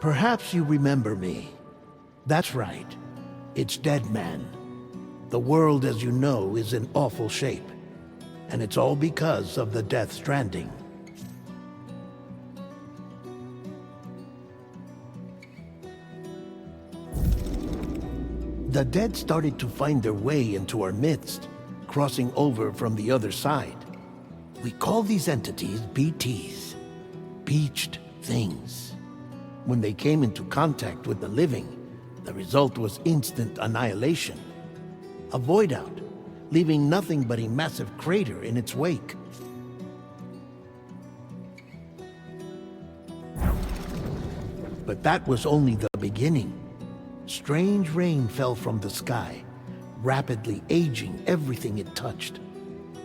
Perhaps you remember me. That's right. It's Dead Man. The world, as you know, is in awful shape. And it's all because of the Death Stranding. The dead started to find their way into our midst, crossing over from the other side. We call these entities BTs, Beached Things. When they came into contact with the living, the result was instant annihilation. A void out, leaving nothing but a massive crater in its wake. But that was only the beginning. Strange rain fell from the sky, rapidly aging everything it touched.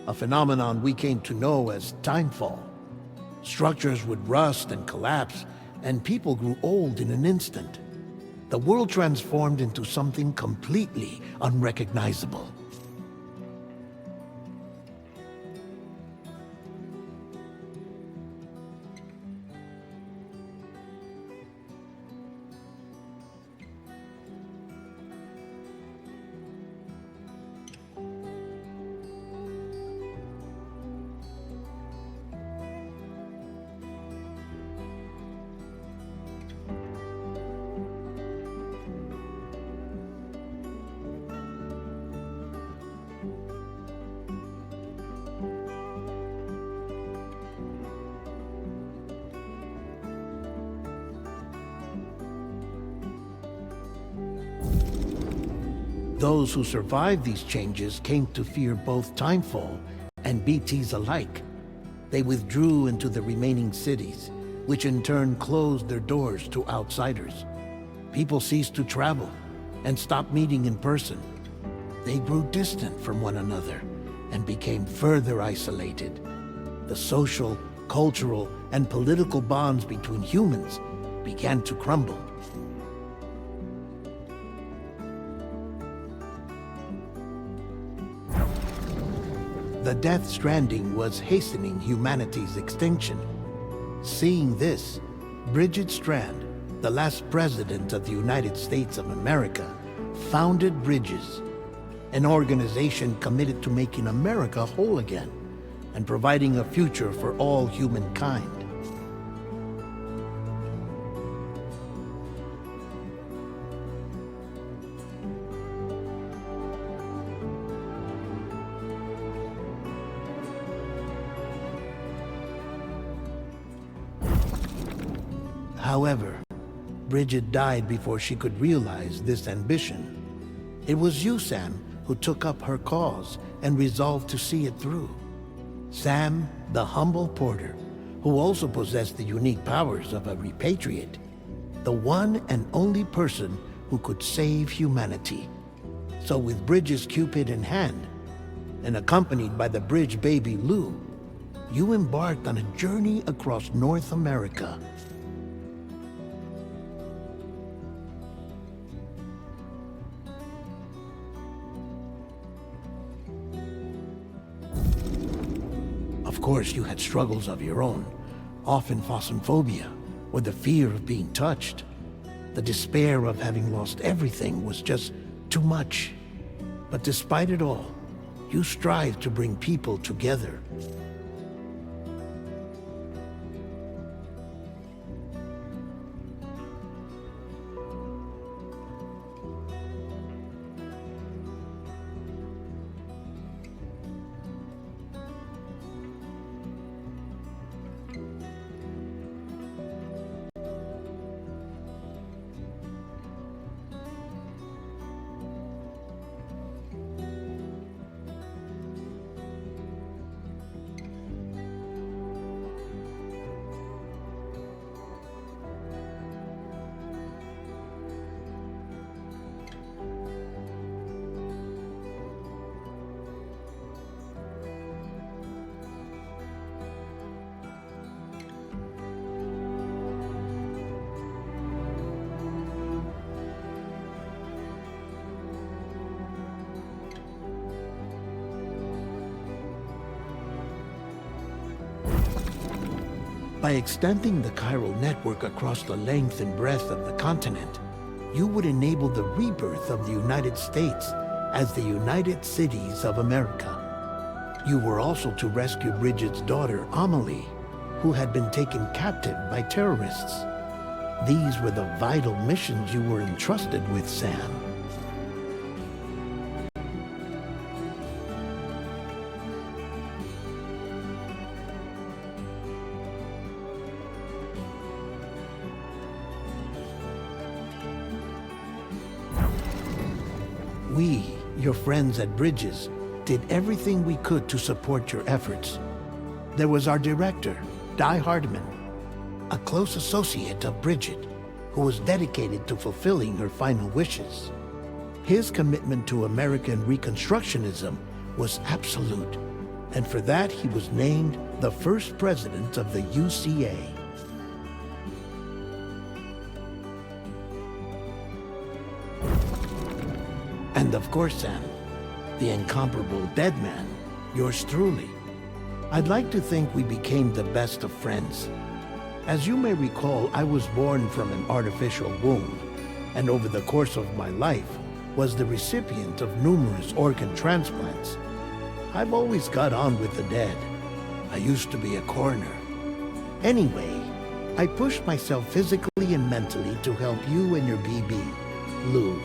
A phenomenon we came to know as timefall. Structures would rust and collapse, and people grew old in an instant. The world transformed into something completely unrecognizable. Those who survived these changes came to fear both Timefall and BTs alike. They withdrew into the remaining cities, which in turn closed their doors to outsiders. People ceased to travel and stopped meeting in person. They grew distant from one another and became further isolated. The social, cultural, and political bonds between humans began to crumble. The Death Stranding was hastening humanity's extinction. Seeing this, Bridget Strand, the last president of the United States of America, founded Bridges, an organization committed to making America whole again and providing a future for all humankind. However, Bridget died before she could realize this ambition. It was you, Sam, who took up her cause and resolved to see it through. Sam, the humble porter, who also possessed the unique powers of a repatriate. The one and only person who could save humanity. So with Bridges' Cupid in hand, and accompanied by the bridge baby Lou, you embarked on a journey across North America. Of course, you had struggles of your own, often phasmophobia, or the fear of being touched. The despair of having lost everything was just too much. But despite it all, you strive to bring people together. By extending the chiral network across the length and breadth of the continent, you would enable the rebirth of the United States as the United Cities of America. You were also to rescue Bridget's daughter, Amelie, who had been taken captive by terrorists. These were the vital missions you were entrusted with, Sam. We, your friends at Bridges, did everything we could to support your efforts. There was our director, Di Hardman, a close associate of Bridget, who was dedicated to fulfilling her final wishes. His commitment to American Reconstructionism was absolute, and for that he was named the first president of the UCA. And of course, Sam, the incomparable dead man, yours truly. I'd like to think we became the best of friends. As you may recall, I was born from an artificial womb, and over the course of my life, was the recipient of numerous organ transplants. I've always got on with the dead. I used to be a coroner. Anyway, I pushed myself physically and mentally to help you and your BB, Lou.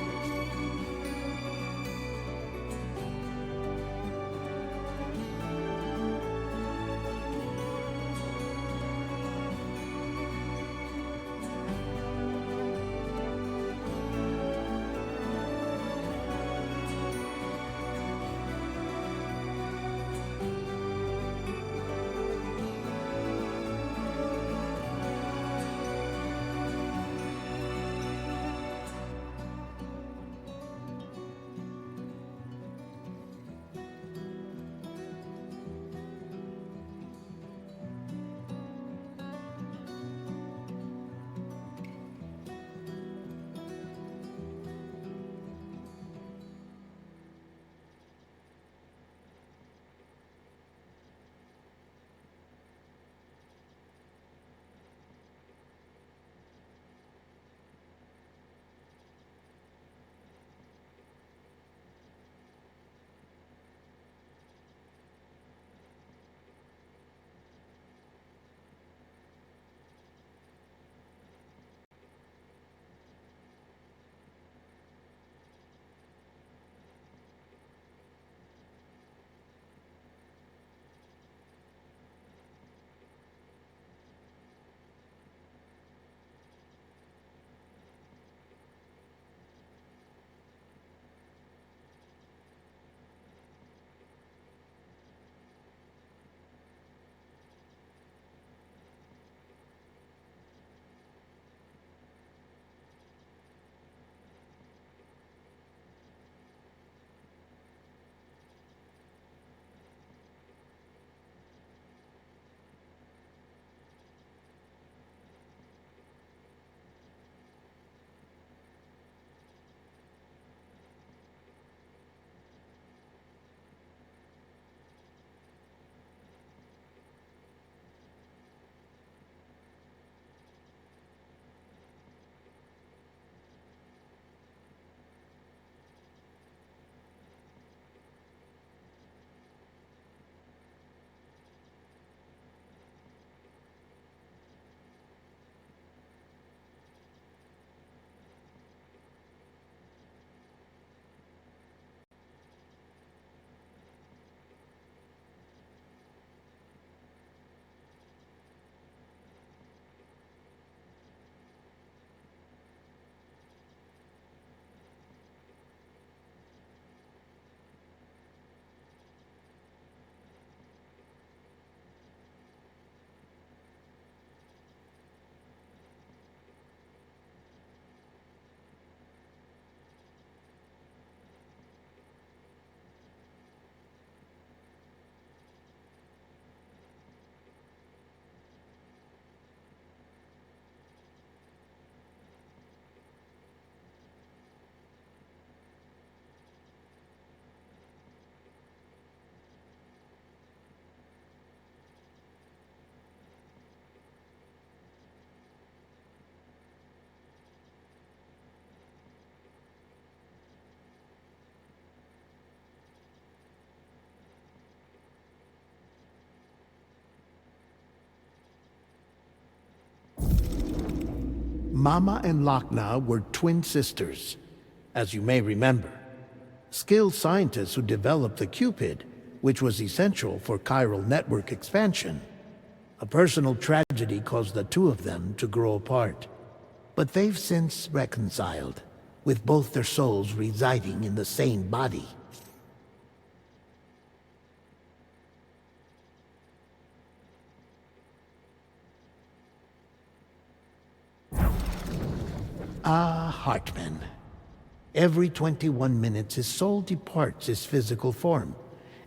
Mama and Lochna were twin sisters, as you may remember. Skilled scientists who developed the Cupid, which was essential for chiral network expansion. A personal tragedy caused the two of them to grow apart. But they've since reconciled, with both their souls residing in the same body. Hartman. Every 21 minutes his soul departs his physical form,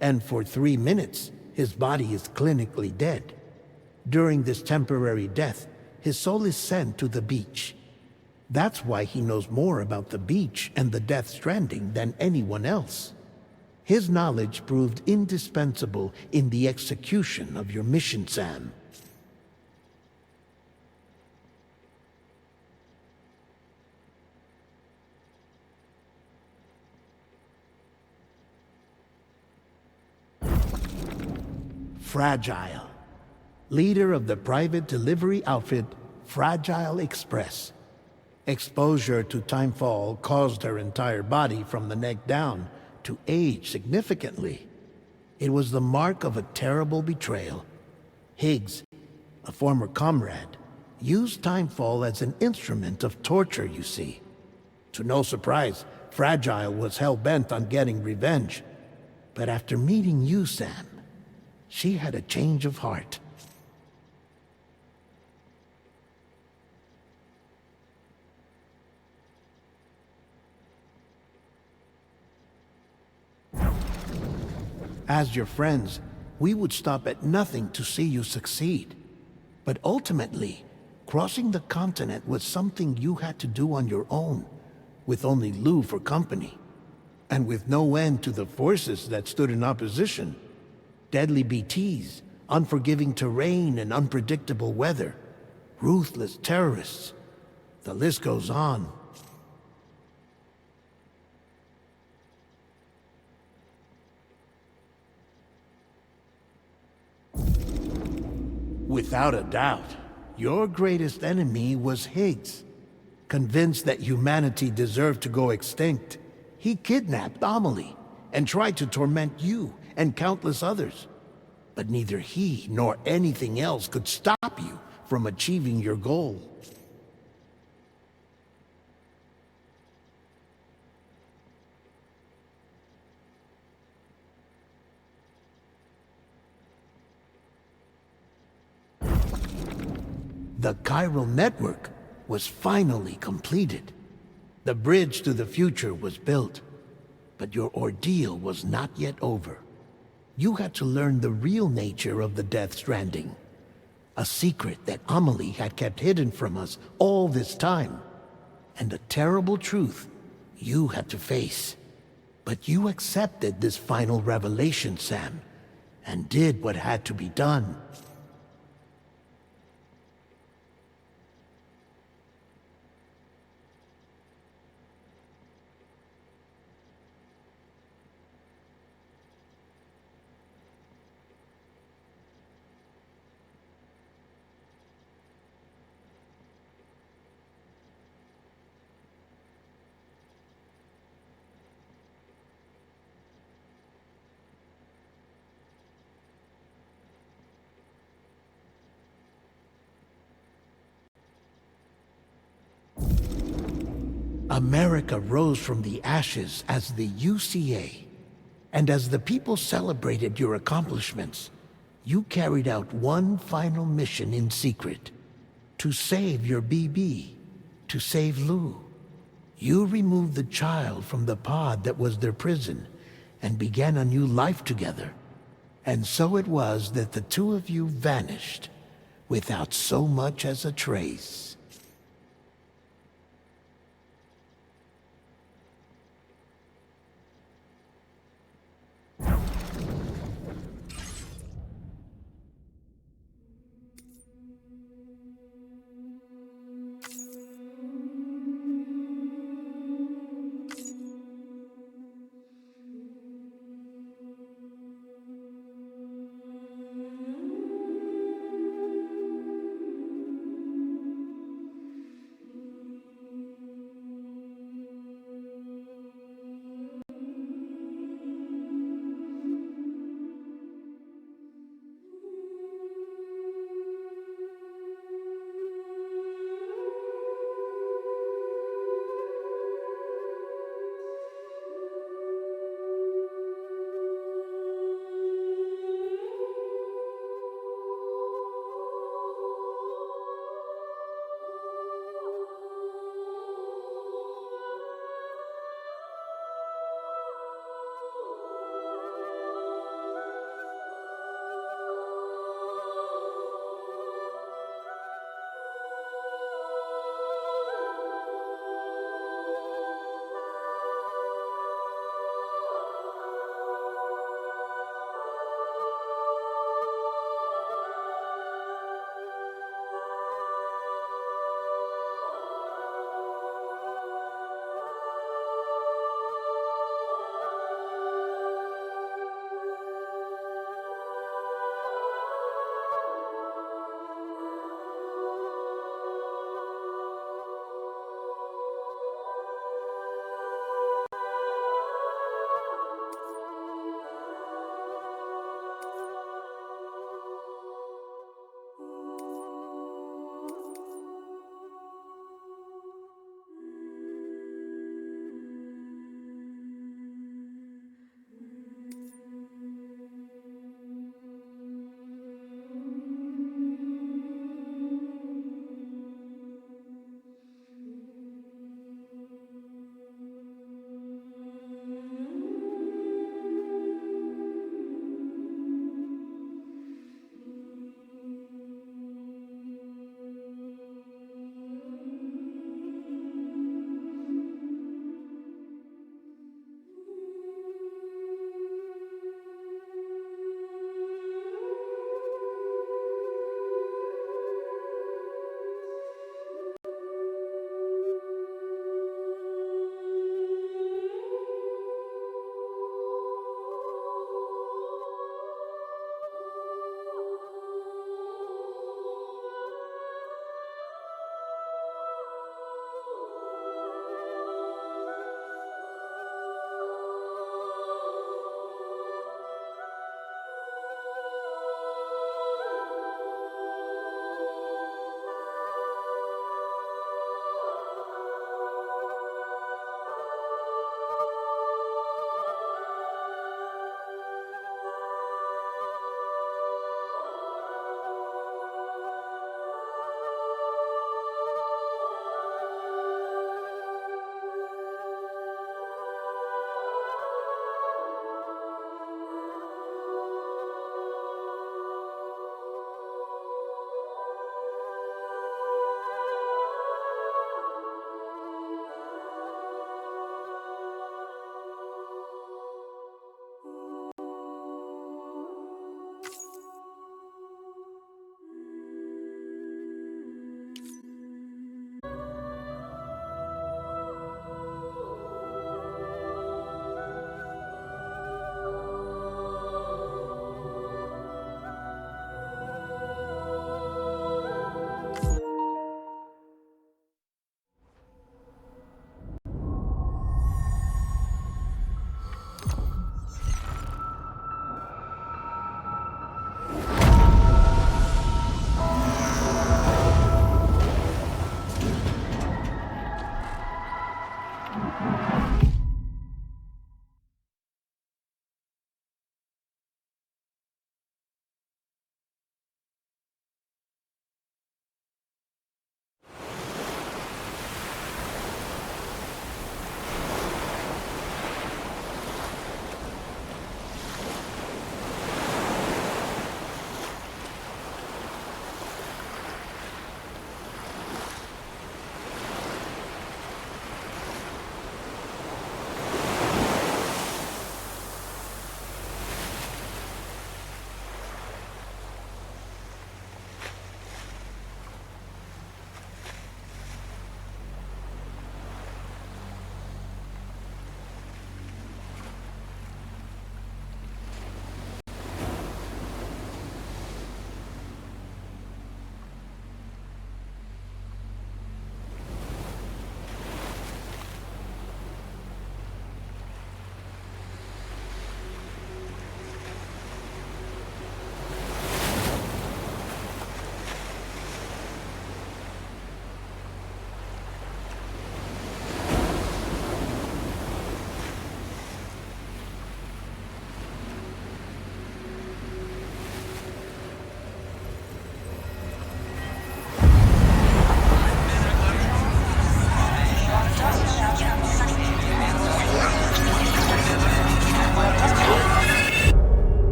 and for 3 minutes his body is clinically dead. During this temporary death, his soul is sent to the beach. That's why he knows more about the beach and the Death Stranding than anyone else. His knowledge proved indispensable in the execution of your mission, Sam. Fragile, leader of the private delivery outfit Fragile Express. Exposure to timefall caused her entire body from the neck down to age significantly. It was the mark of a terrible betrayal. Higgs, a former comrade, used timefall as an instrument of torture, you see. To no surprise, Fragile was hell-bent on getting revenge. But after meeting you, Sam, she had a change of heart. As your friends, we would stop at nothing to see you succeed. But ultimately, crossing the continent was something you had to do on your own, with only Lou for company, and with no end to the forces that stood in opposition. Deadly BTs, unforgiving terrain and unpredictable weather, ruthless terrorists. The list goes on. Without a doubt, your greatest enemy was Higgs. Convinced that humanity deserved to go extinct, he kidnapped Amelie and tried to torment you and countless others. But neither he nor anything else could stop you from achieving your goal. The chiral network was finally completed. The bridge to the future was built, but your ordeal was not yet over. You had to learn the real nature of the Death Stranding, a secret that Amelie had kept hidden from us all this time, and a terrible truth you had to face. But you accepted this final revelation, Sam, and did what had to be done. America rose from the ashes as the UCA, and as the people celebrated your accomplishments, you carried out one final mission in secret: to save your BB, to save Lou. You removed the child from the pod that was their prison and began a new life together. And so it was that the two of you vanished without so much as a trace.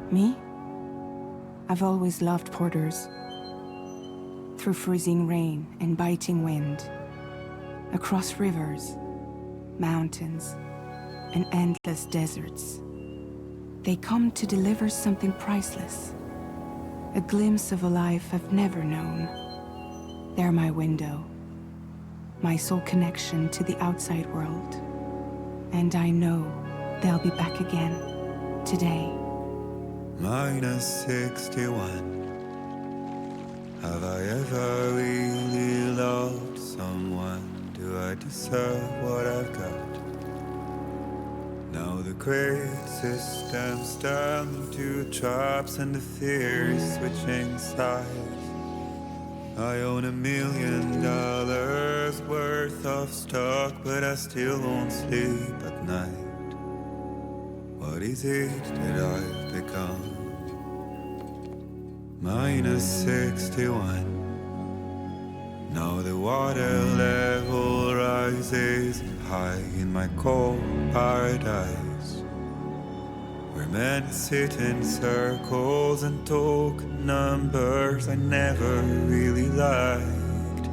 Me? I've always loved porters. Through freezing rain and biting wind, across rivers, mountains, and endless deserts. They come to deliver something priceless, a glimpse of a life I've never known. They're my window, my sole connection to the outside world. And I know they'll be back again, today. -61. Have I ever really loved someone? Do I deserve what I've got? Now the great system's turned into traps and the fear is switching sides. I own $1 million worth of stock, but I still won't sleep at night. What is it that I've become? -61. Now the water level rises high in my cold paradise, where men sit in circles and talk numbers I never really liked.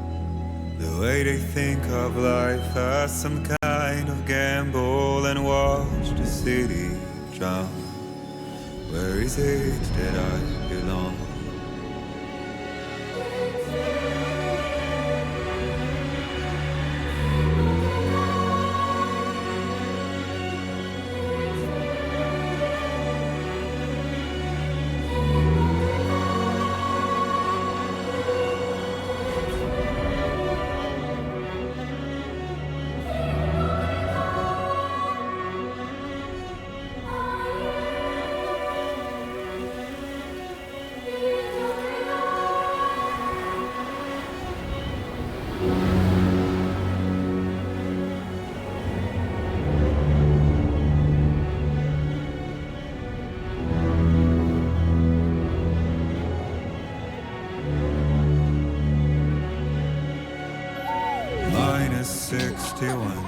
The way they think of life as some kind of gamble and watch the city drown. Where is it that I belong? -61.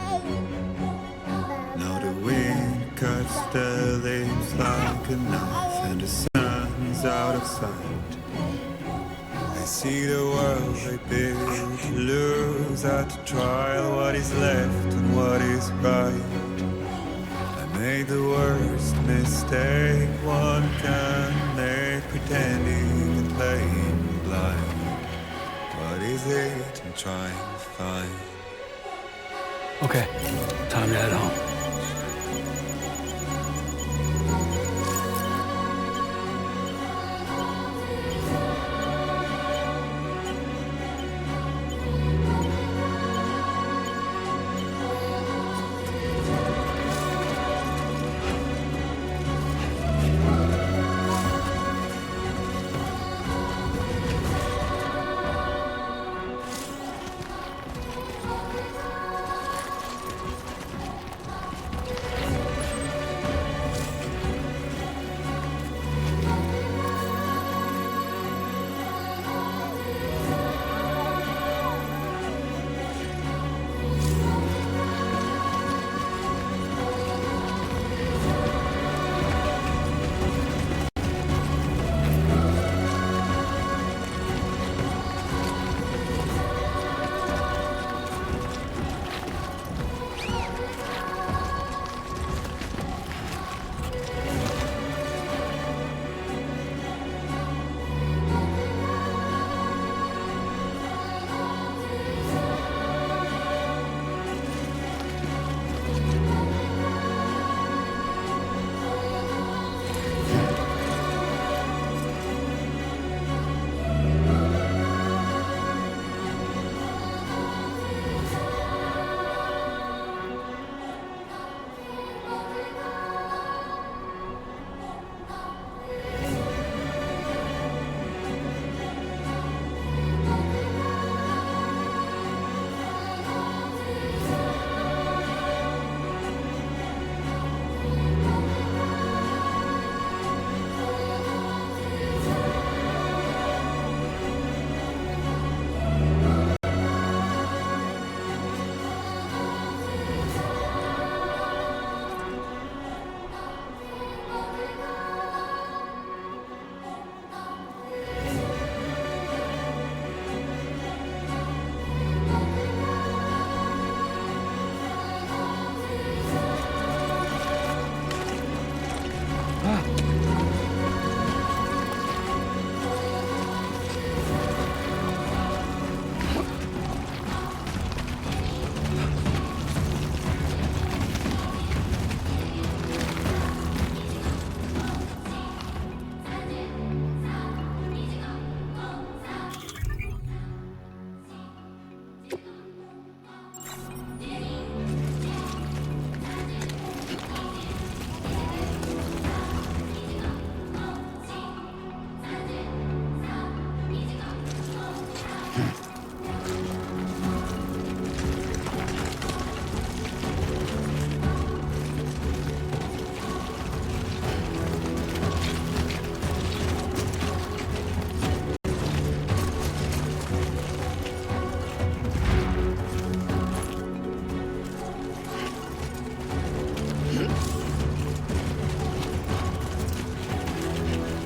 Now the wind cuts the leaves like a knife and the sun's out of sight. I see the world I built to lose at the trial, what is left and what is right. I made the worst mistake one can make, pretending and playing blind. What is it I'm trying to find? Okay, time to head home.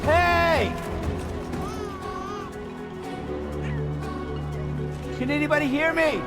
Hey! Can anybody hear me?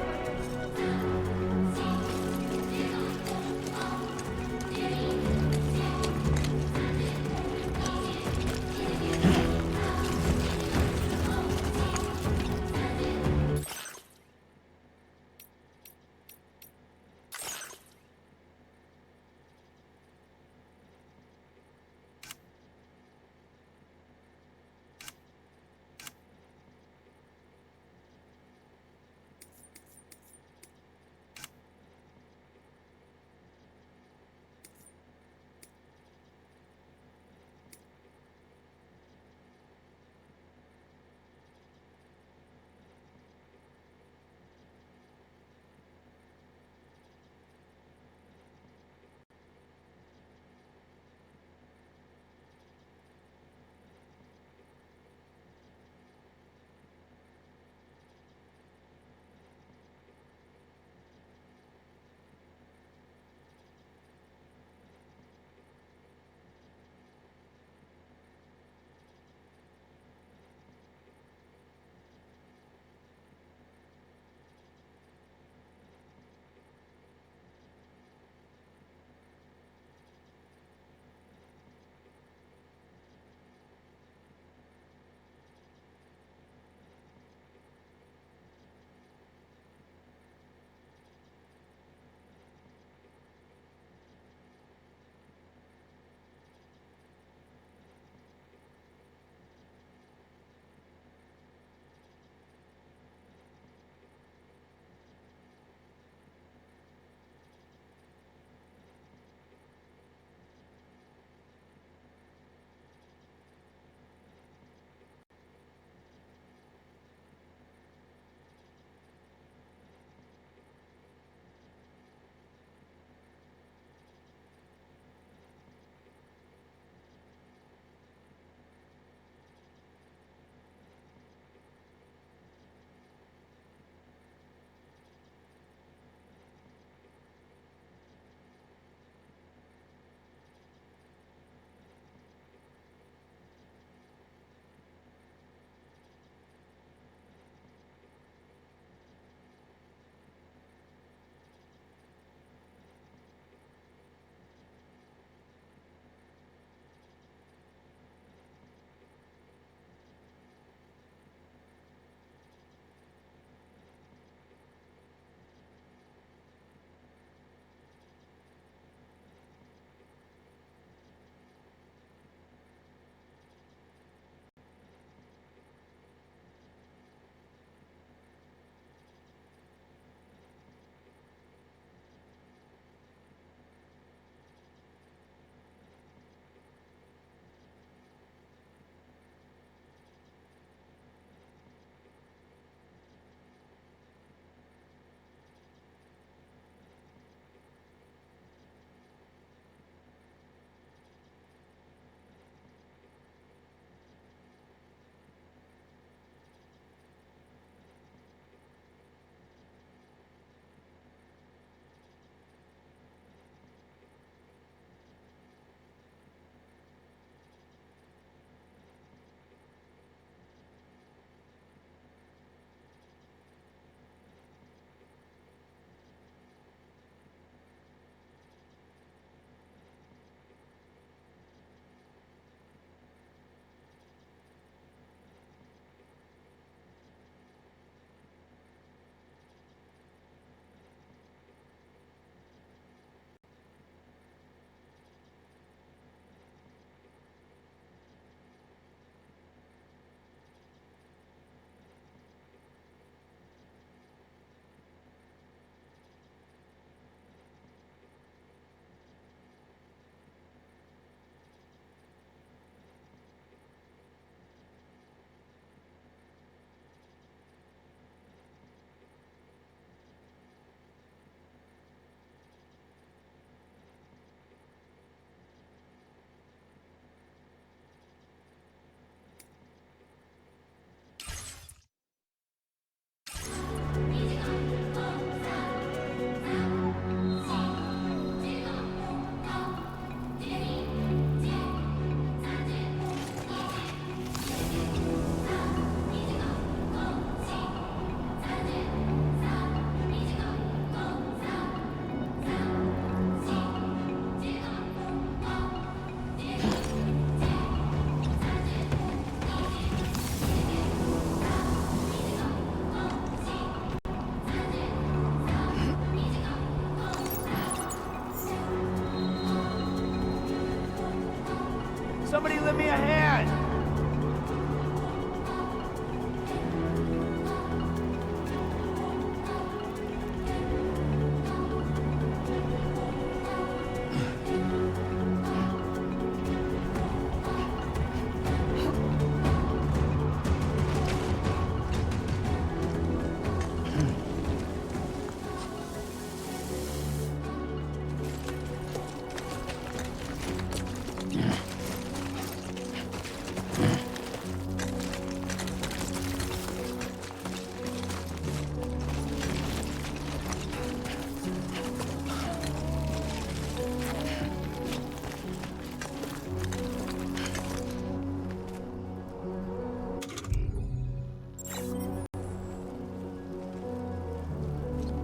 Somebody lend me a hand!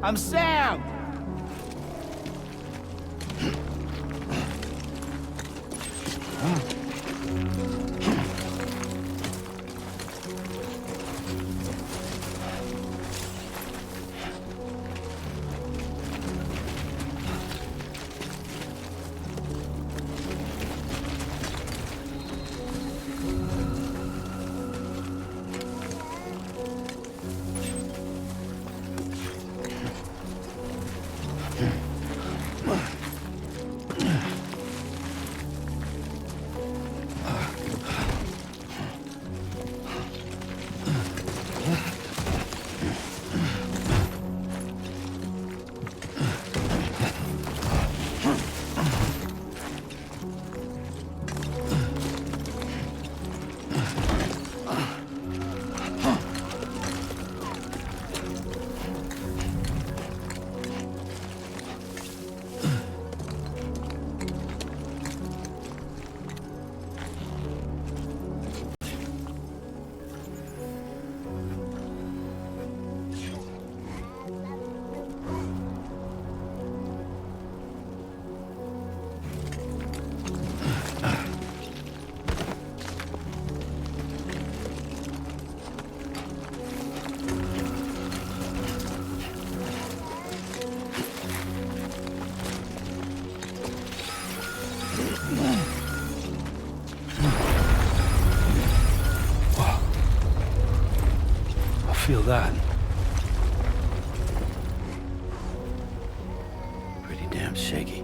I'm Sam! Feel that. Pretty damn shaky.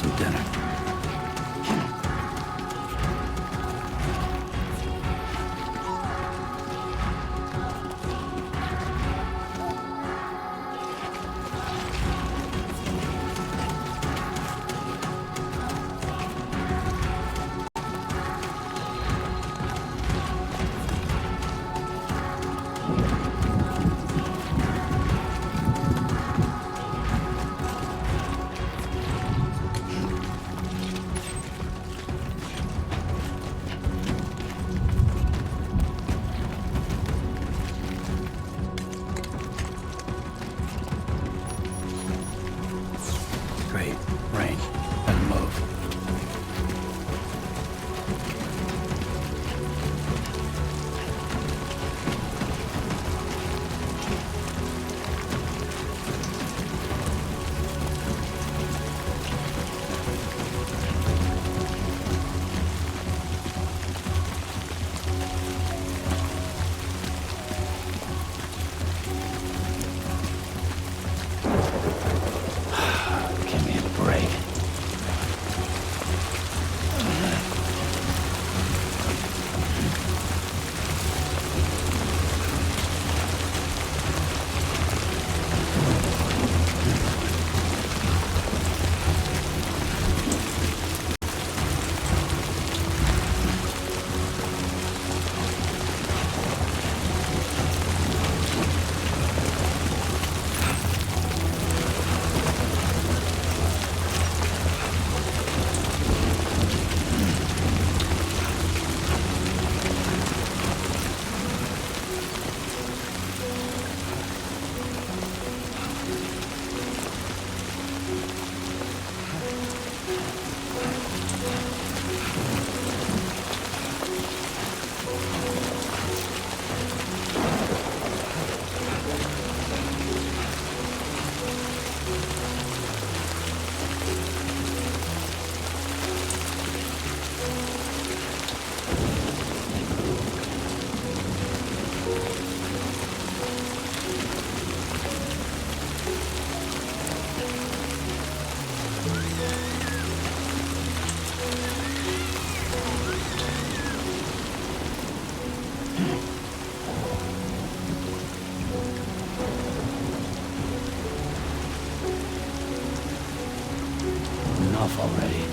some dinner. Great. Rain. Better move. Give me a break. Enough already.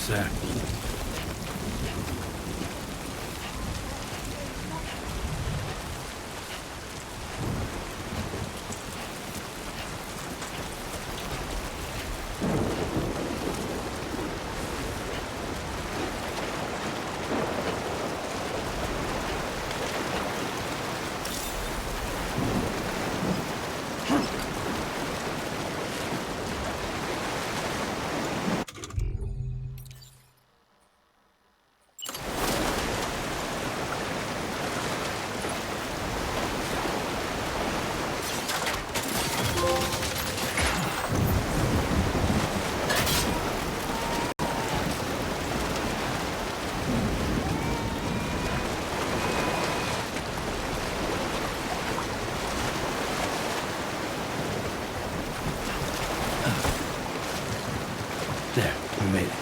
Almost there. There, we made it.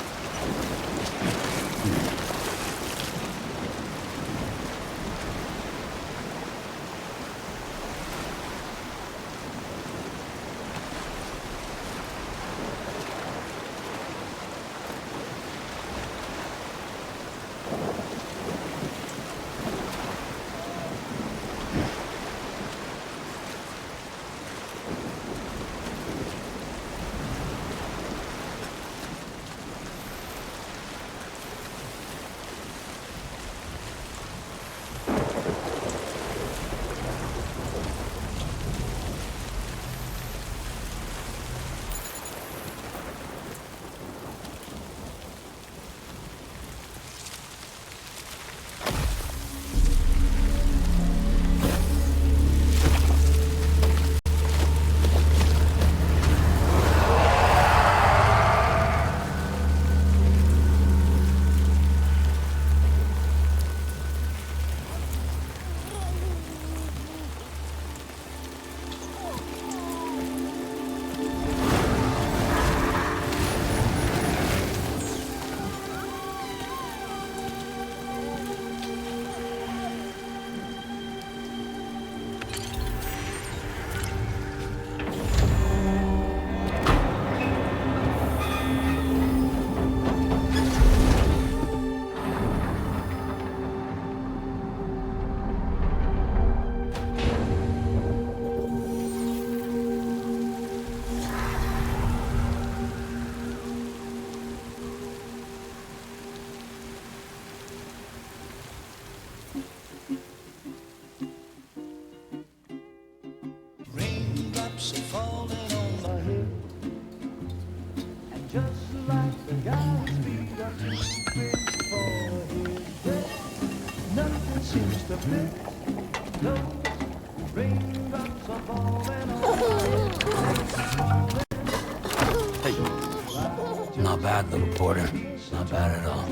Raindrops are falling on my head, and just like the guy's feet are too big for his bed, nothing seems to fit. Those raindrops are falling on my head. Hey, not bad, little porter. Not bad at all.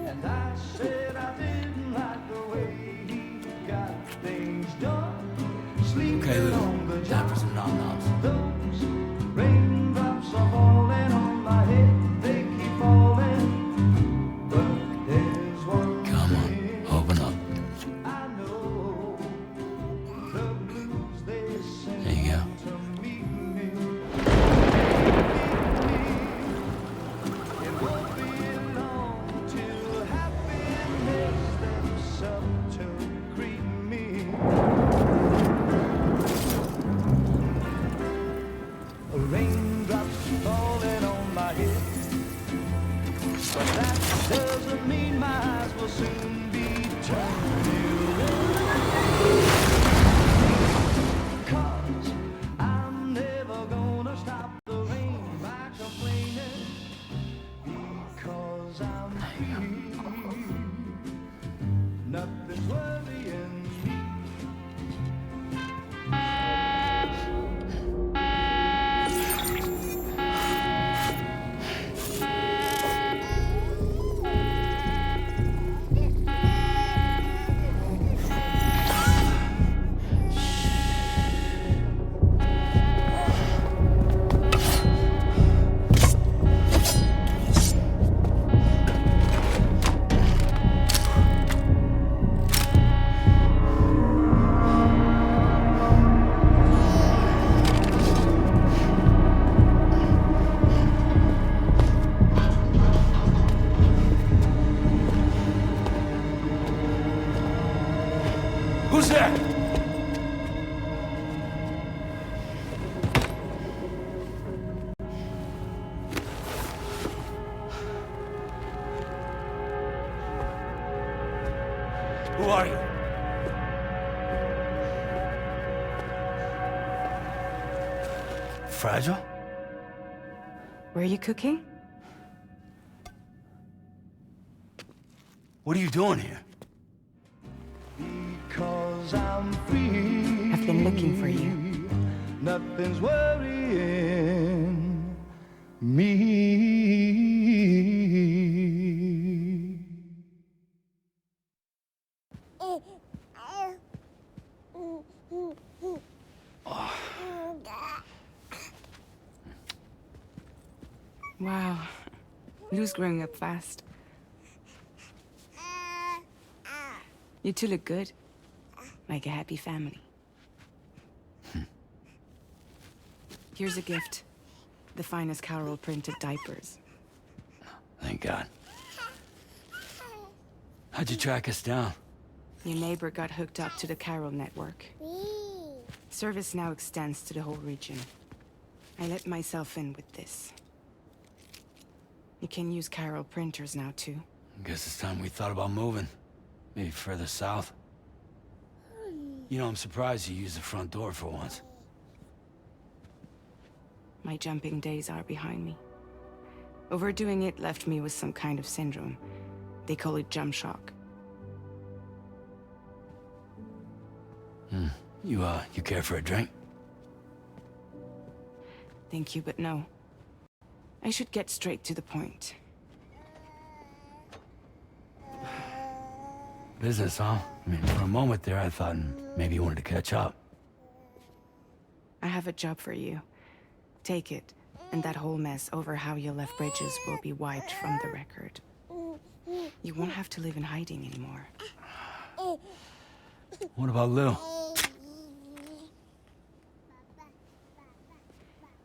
And I said I didn't like the way he got things done. Okay, Lou. Time for some nom-noms. Those raindrops are falling on my head. They keep falling. But there's one Come on, thing open up. I know. The blues they sing There you go. to me. It won't be long till happiness steps up to greet me. Raindrops falling on my head, but that doesn't mean my eyes will soon be turning red. 'Cause I'm never gonna stop the rain by complaining, because I'm free. Nothing's worrying me. Who are you? Fragile? Were you cooking? What are you doing here? Because I'm free. I've been looking for you. Nothing's worrying me. Wow. Lou's growing up fast. You two look good. Like a happy family. Here's a gift. The finest Carol printed diapers. Thank God. How'd you track us down? Your neighbor got hooked up to the Carol network. Service now extends to the whole region. I let myself in with this. You can use Carol printers now too. Guess it's time we thought about moving. Maybe further south. You know, I'm surprised you used the front door for once. My jumping days are behind me. Overdoing it left me with some kind of syndrome. They call it jump shock. You care for a drink? Thank you, but no. I should get straight to the point. Business, huh? I mean, for a moment there, I thought maybe you wanted to catch up. I have a job for you. Take it, and that whole mess over how you left Bridges will be wiped from the record. You won't have to live in hiding anymore. What about Lou?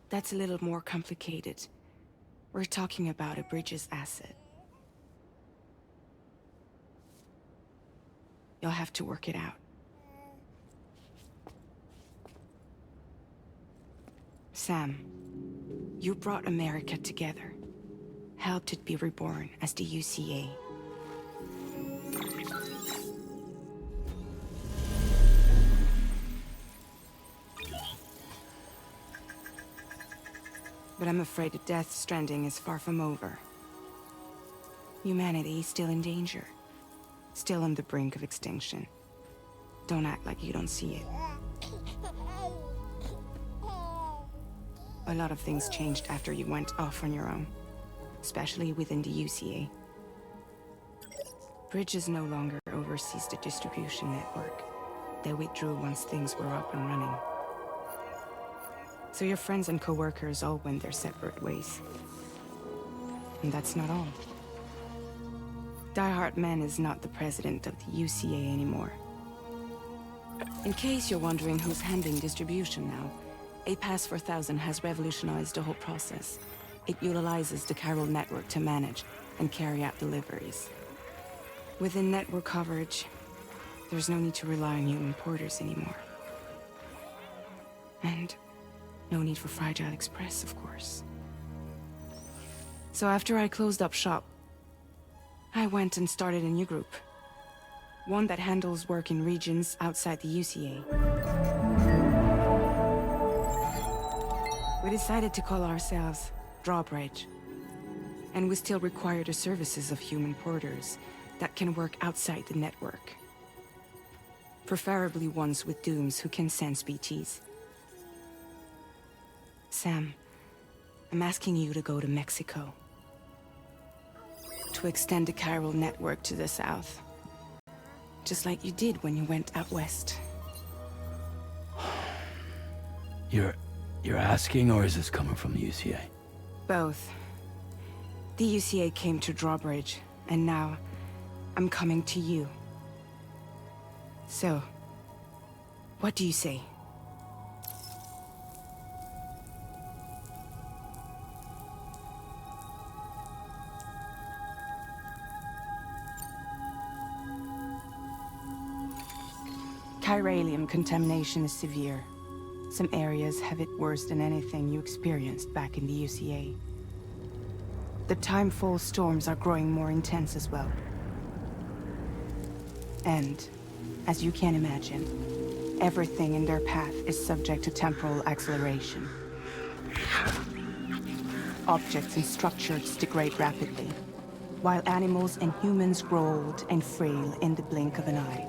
That's a little more complicated. We're talking about a Bridges asset. You'll have to work it out. Sam, you brought America together. Helped it be reborn as the UCA. But I'm afraid the death Stranding is far from over. Humanity is still in danger. Still on the brink of extinction. Don't act like you don't see it. A lot of things changed after you went off on your own. Especially within the UCA. Bridges no longer oversees the distribution network. They withdrew once things were up and running. So your friends and co-workers all went their separate ways. And that's not all. Die Hard Man is not the president of the UCA anymore. In case you're wondering who's handling distribution now, A Pass 4000 has revolutionized the whole process. It utilizes the Carol network to manage and carry out deliveries. Within network coverage, there's no need to rely on human porters anymore. And no need for Fragile Express, of course. So after I closed up shop, I went and started a new group. One that handles work in regions outside the UCA. We decided to call ourselves Drawbridge. And we still require the services of human porters that can work outside the network. Preferably ones with dooms who can sense BTs. Sam, I'm asking you to go to Mexico. To extend the Carol network to the south. Just like you did when you went out west. You're asking, or is this coming from the UCA? Both. The UCA came to Drawbridge, and now I'm coming to you. So, what do you say? Chiralium contamination is severe. Some areas have it worse than anything you experienced back in the UCA. The timefall storms are growing more intense as well. And, as you can imagine, everything in their path is subject to temporal acceleration. Objects and structures degrade rapidly, while animals and humans grow old and frail in the blink of an eye.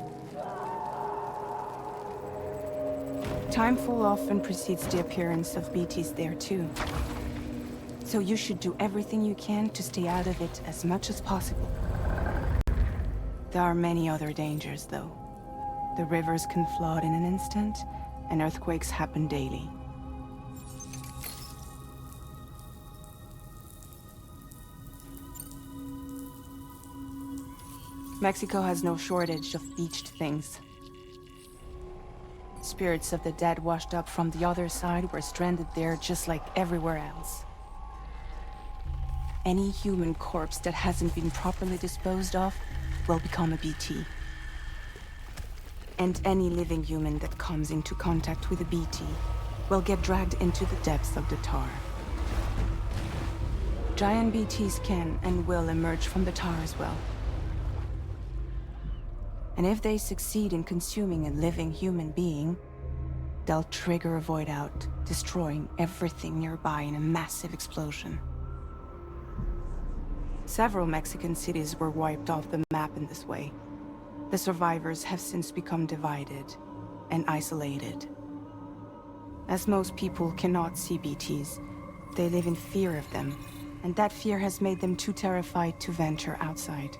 Timefall often precedes the appearance of BTs there too. So you should do everything you can to stay out of it as much as possible. There are many other dangers, though. The rivers can flood in an instant, and earthquakes happen daily. Mexico has no shortage of beached things. Spirits of the dead washed up from the other side were stranded there just like everywhere else. Any human corpse that hasn't been properly disposed of will become a BT. And any living human that comes into contact with a BT will get dragged into the depths of the tar. Giant BTs can and will emerge from the tar as well. And if they succeed in consuming a living human being, they'll trigger a void out, destroying everything nearby in a massive explosion. Several Mexican cities were wiped off the map in this way. The survivors have since become divided and isolated. As most people cannot see BTs, they live in fear of them, and that fear has made them too terrified to venture outside.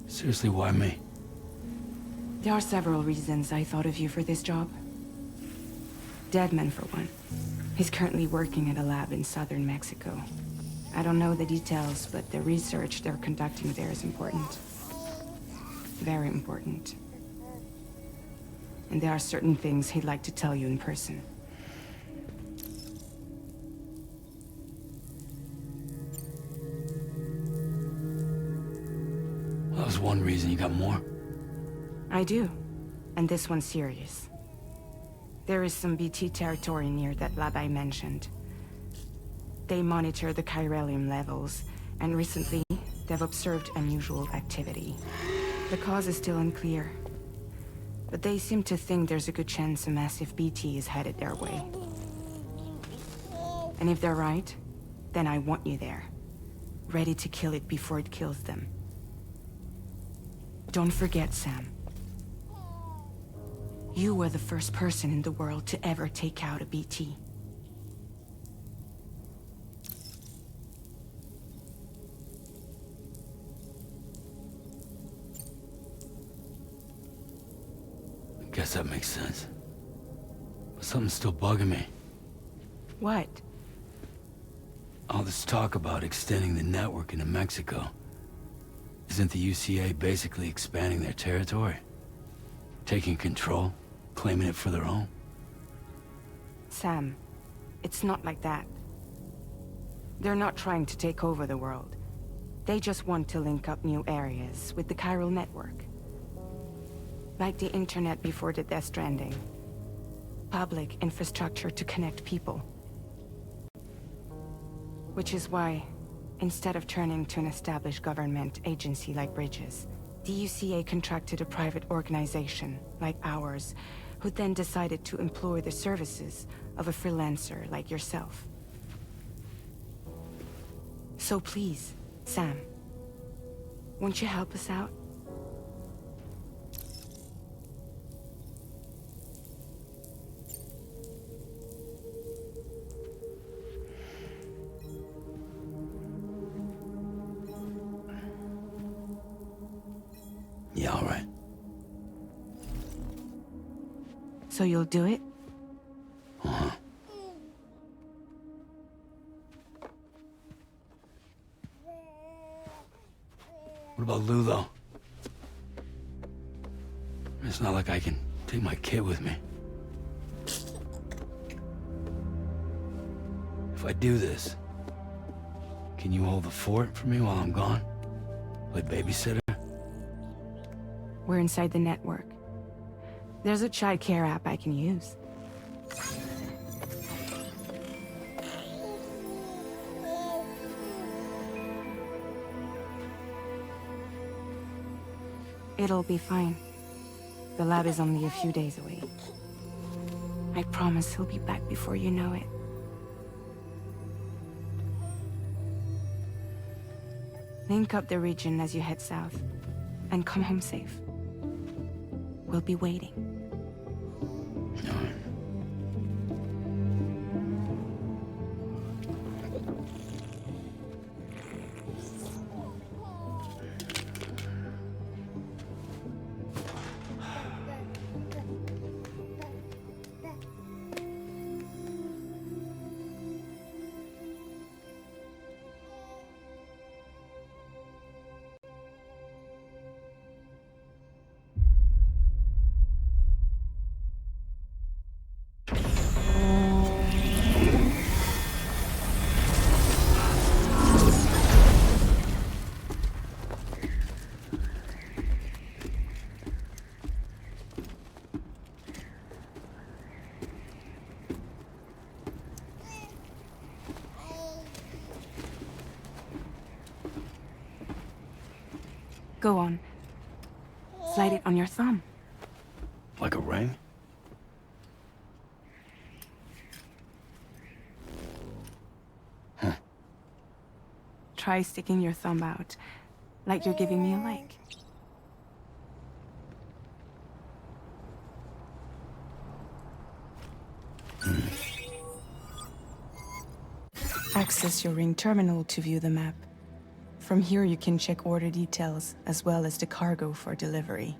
Seriously, why me? There are several reasons I thought of you for this job. Deadman, for one. He's currently working at a lab in southern Mexico. I don't know the details, but the research they're conducting there is important. Very important. And there are certain things he'd like to tell you in person. That was one reason. You got more? I do. And this one's serious. There is some BT territory near that lab I mentioned. They monitor the chiralium levels, and recently, they've observed unusual activity. The cause is still unclear, but they seem to think there's a good chance a massive BT is headed their way. And if they're right, then I want you there, ready to kill it before it kills them. Don't forget, Sam. You were the first person in the world to ever take out a BT. I guess that makes sense. But something's still bugging me. What? All this talk about extending the network into Mexico. Isn't the UCA basically expanding their territory? Taking control? Claiming it for their own? Sam, it's not like that. They're not trying to take over the world. They just want to link up new areas with the chiral network. Like the internet before the Death Stranding. Public infrastructure to connect people. Which is why, instead of turning to an established government agency like Bridges, the UCA contracted a private organization, like ours, who then decided to employ the services of a freelancer like yourself. So please, Sam, won't you help us out? Yeah, all right. So you'll do it? Uh-huh. What about Lou, though? It's not like I can take my kid with me. If I do this, can you hold the fort for me while I'm gone? Play babysitter? We're inside the network. There's a child care app I can use. It'll be fine. The lab is only a few days away. I promise he'll be back before you know it. Link up the region as you head south, and come home safe. We'll be waiting. Go on. Slide it on your thumb. Like a ring? Try sticking your thumb out, like you're giving me a like. Access your ring terminal to view the map. From here you can check order details, as well as the cargo for delivery.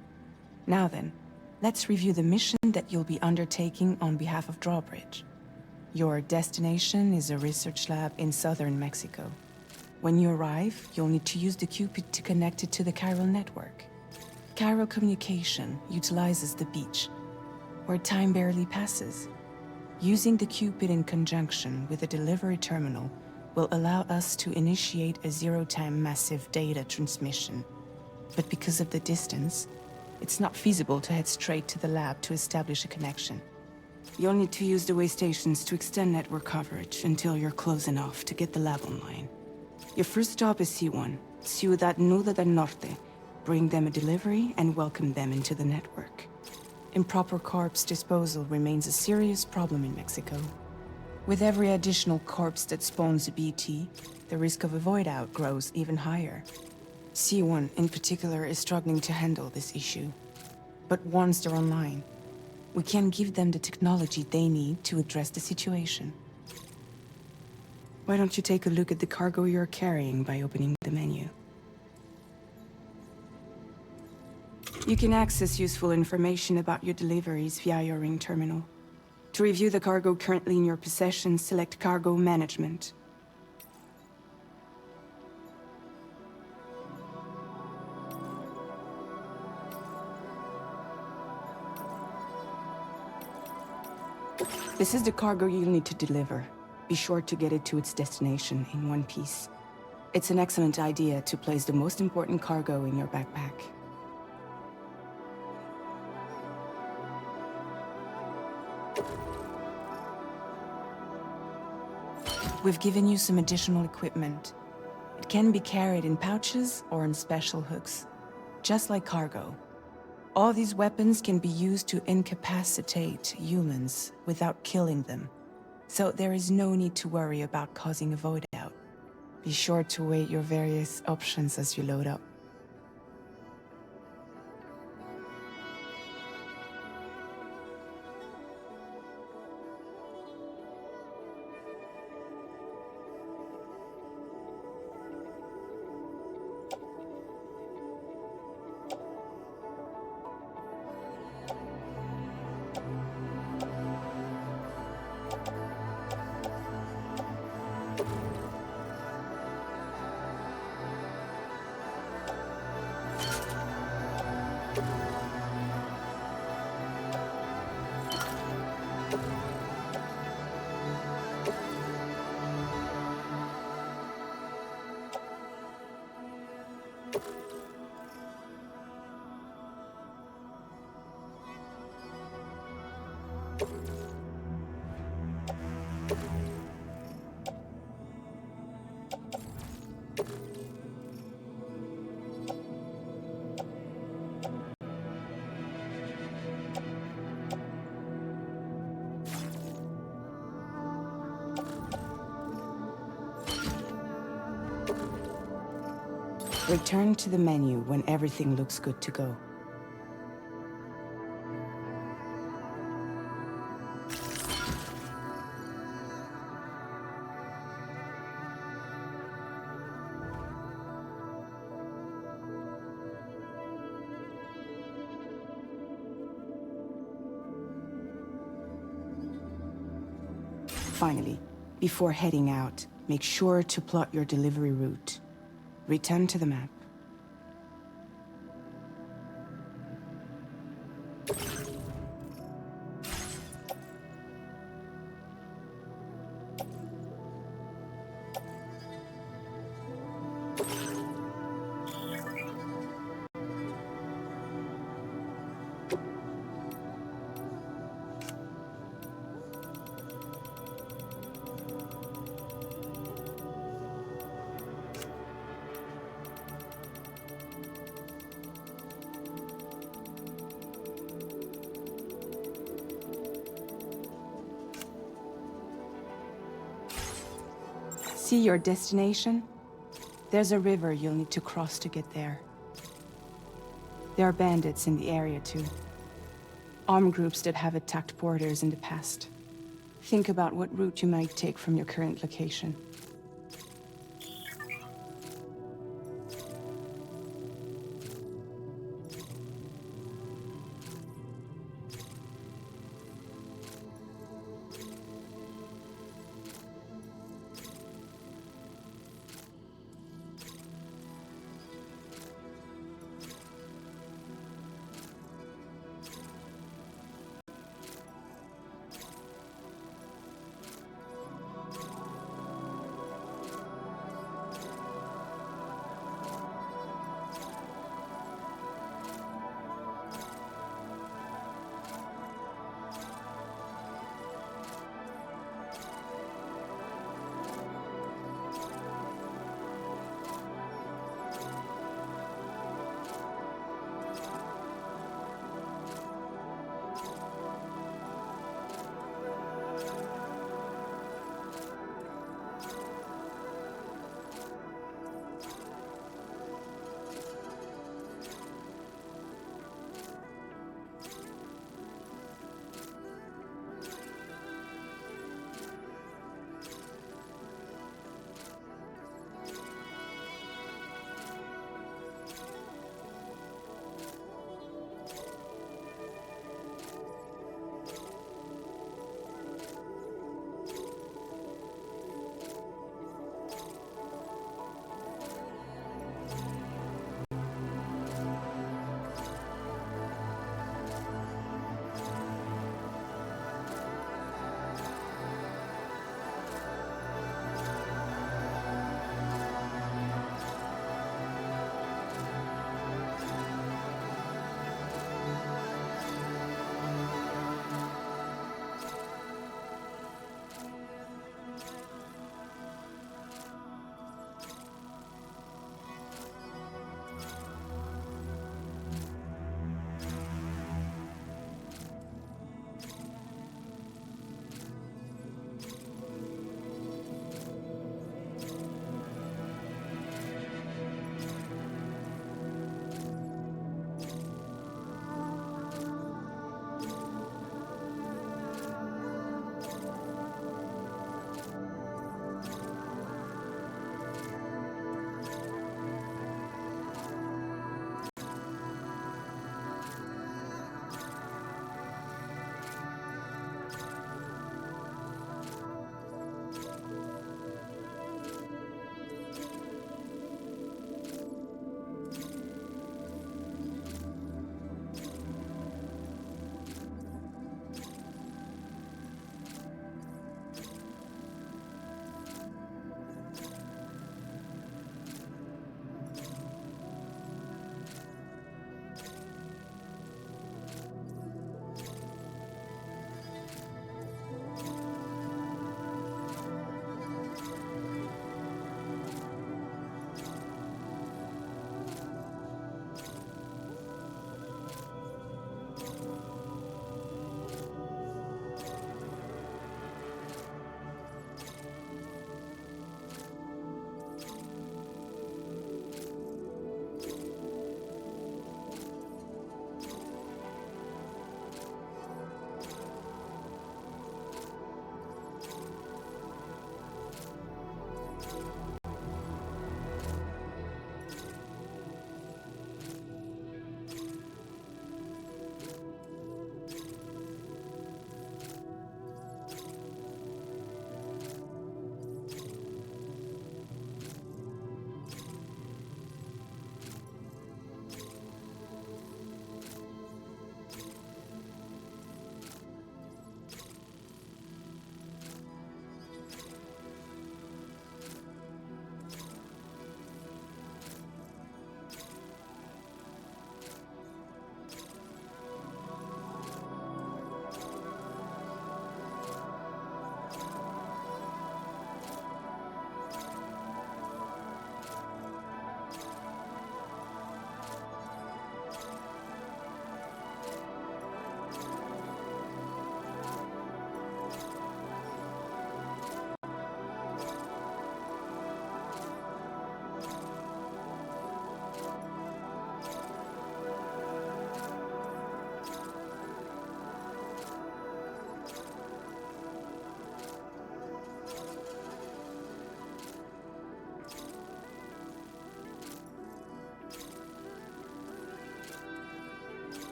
Now then, let's review the mission that you'll be undertaking on behalf of Drawbridge. Your destination is a research lab in southern Mexico. When you arrive, you'll need to use the Cupid to connect it to the chiral network. Chiral communication utilizes the beach, where time barely passes. Using the Cupid in conjunction with a delivery terminal will allow us to initiate a zero-time massive data transmission. But because of the distance, it's not feasible to head straight to the lab to establish a connection. You'll need to use the way stations to extend network coverage until you're close enough to get the lab online. Your first stop is C1, Ciudad Nuda del Norte. Bring them a delivery and welcome them into the network. Improper corpse disposal remains a serious problem in Mexico. With every additional corpse that spawns a BT, the risk of a void out grows even higher. C1 in particular is struggling to handle this issue. But once they're online, we can give them the technology they need to address the situation. Why don't you take a look at the cargo you're carrying by opening the menu? You can access useful information about your deliveries via your ring terminal. To review the cargo currently in your possession, select Cargo Management. This is the cargo you'll need to deliver. Be sure to get it to its destination in one piece. It's an excellent idea to place the most important cargo in your backpack. We've given you some additional equipment. It can be carried in pouches or in special hooks, just like cargo. All these weapons can be used to incapacitate humans without killing them, so there is no need to worry about causing a void out. Be sure to weigh your various options as you load up. Return to the menu when everything looks good to go. Finally, before heading out, make sure to plot your delivery route. Return to the map. See your destination? There's a river you'll need to cross to get there. There are bandits in the area too. Armed groups that have attacked borders in the past. Think about what route you might take from your current location.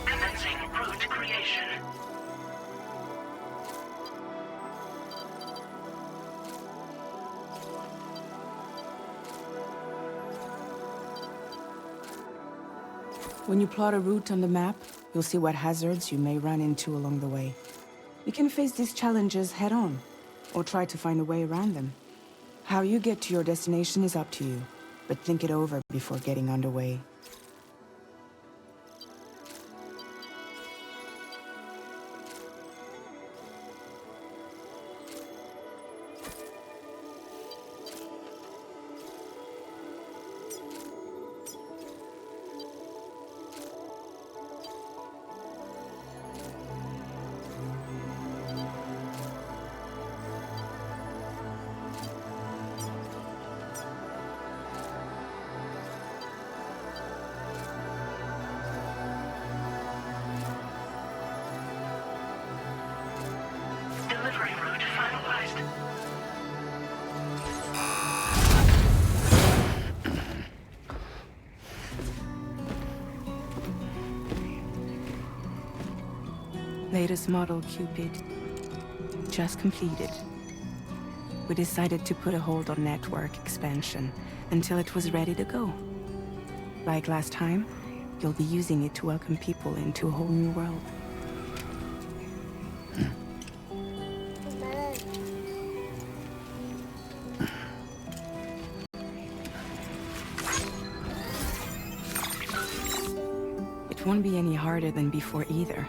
Commencing route creation. When you plot a route on the map, you'll see what hazards you may run into along the way. You can face these challenges head-on, or try to find a way around them. How you get to your destination is up to you, but think it over before getting underway. Delivery route finalized. Latest model Cupid. Just completed. We decided to put a hold on network expansion until it was ready to go. Like last time, you'll be using it to welcome people into a whole new world. It won't be any harder than before either.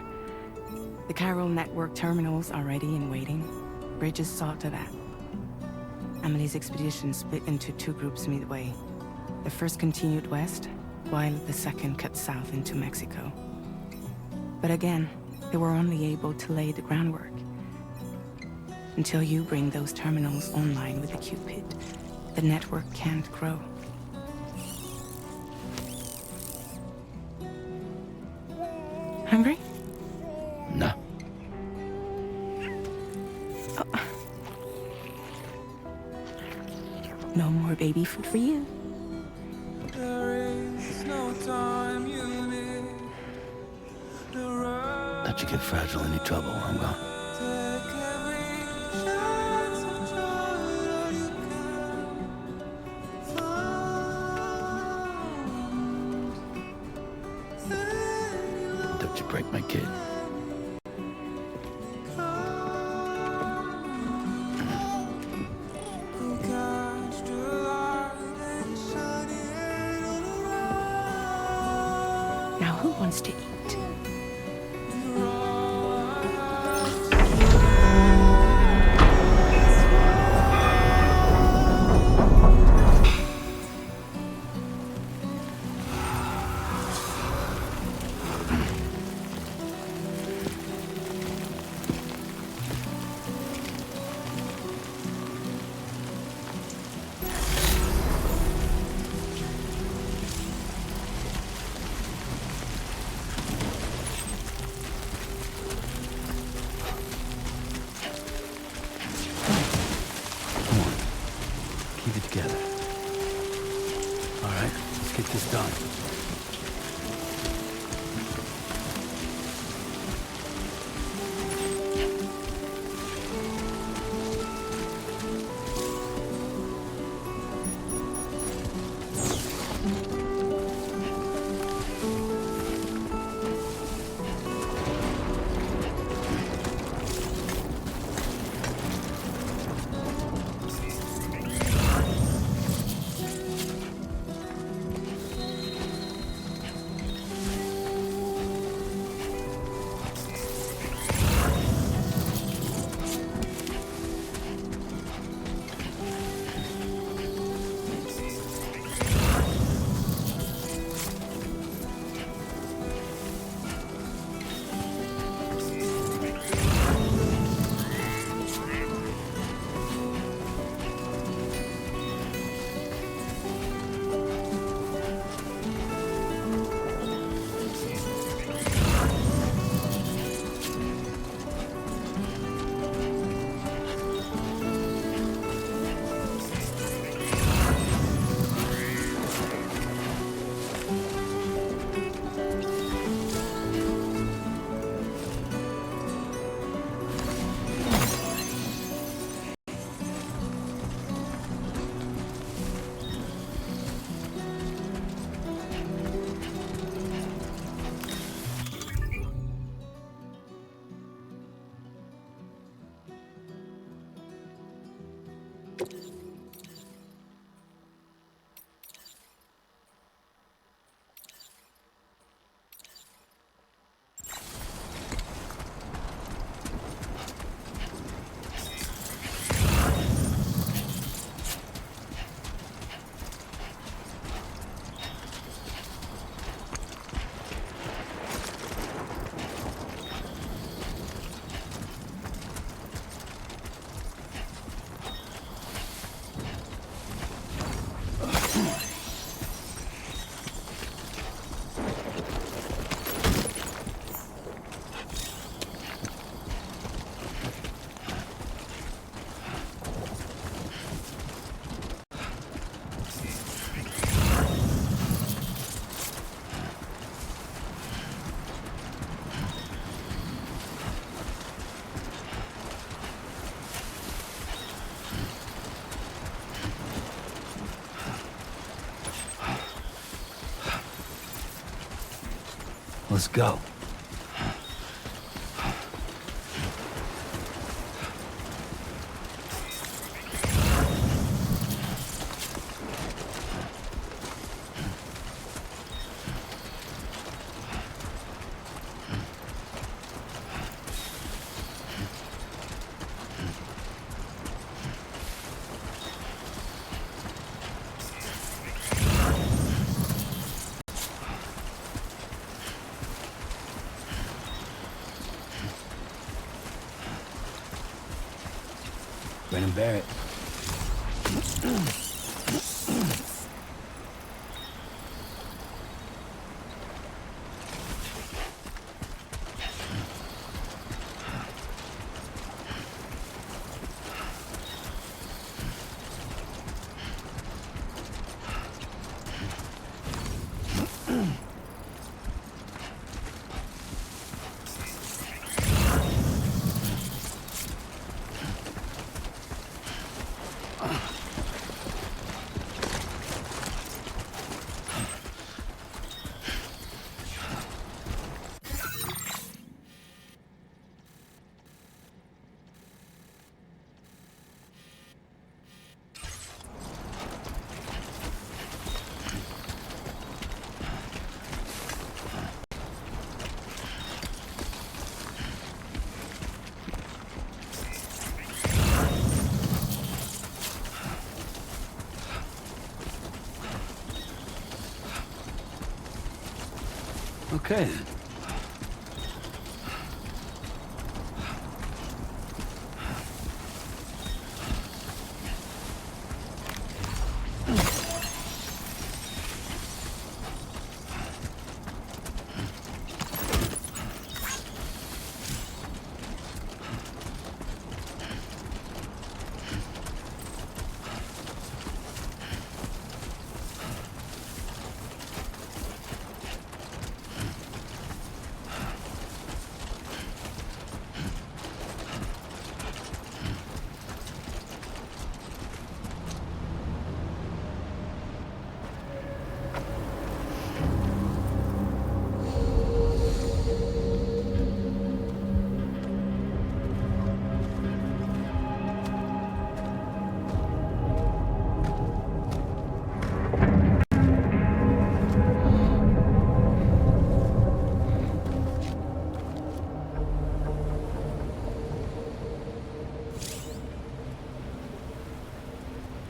The Carol network terminals are ready and waiting. Bridges saw to that. Emily's expedition split into two groups midway. The first continued west, while the second cut south into Mexico. But again, they were only able to lay the groundwork. Until you bring those terminals online with the Cupid, the network can't grow. Hungry? No. No more baby food for you. Let you get fragile any trouble, I'm gone. Don't you break my kid. Now who wants to eat? Keep it together. All right, let's get this done. let's go. Brennan Barrett. Okay, then.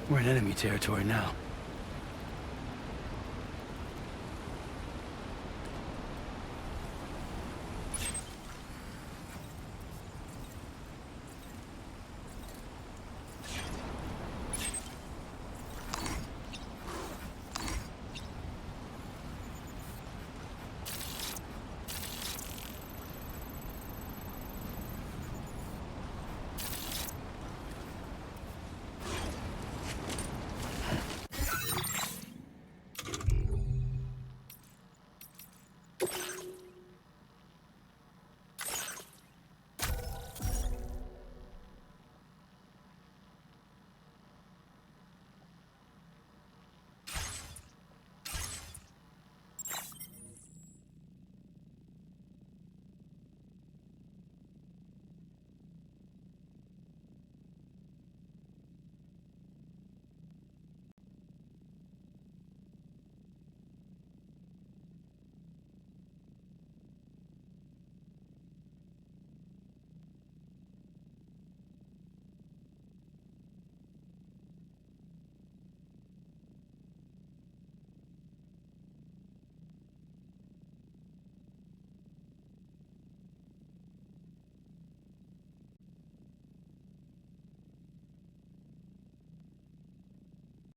We're in enemy territory now.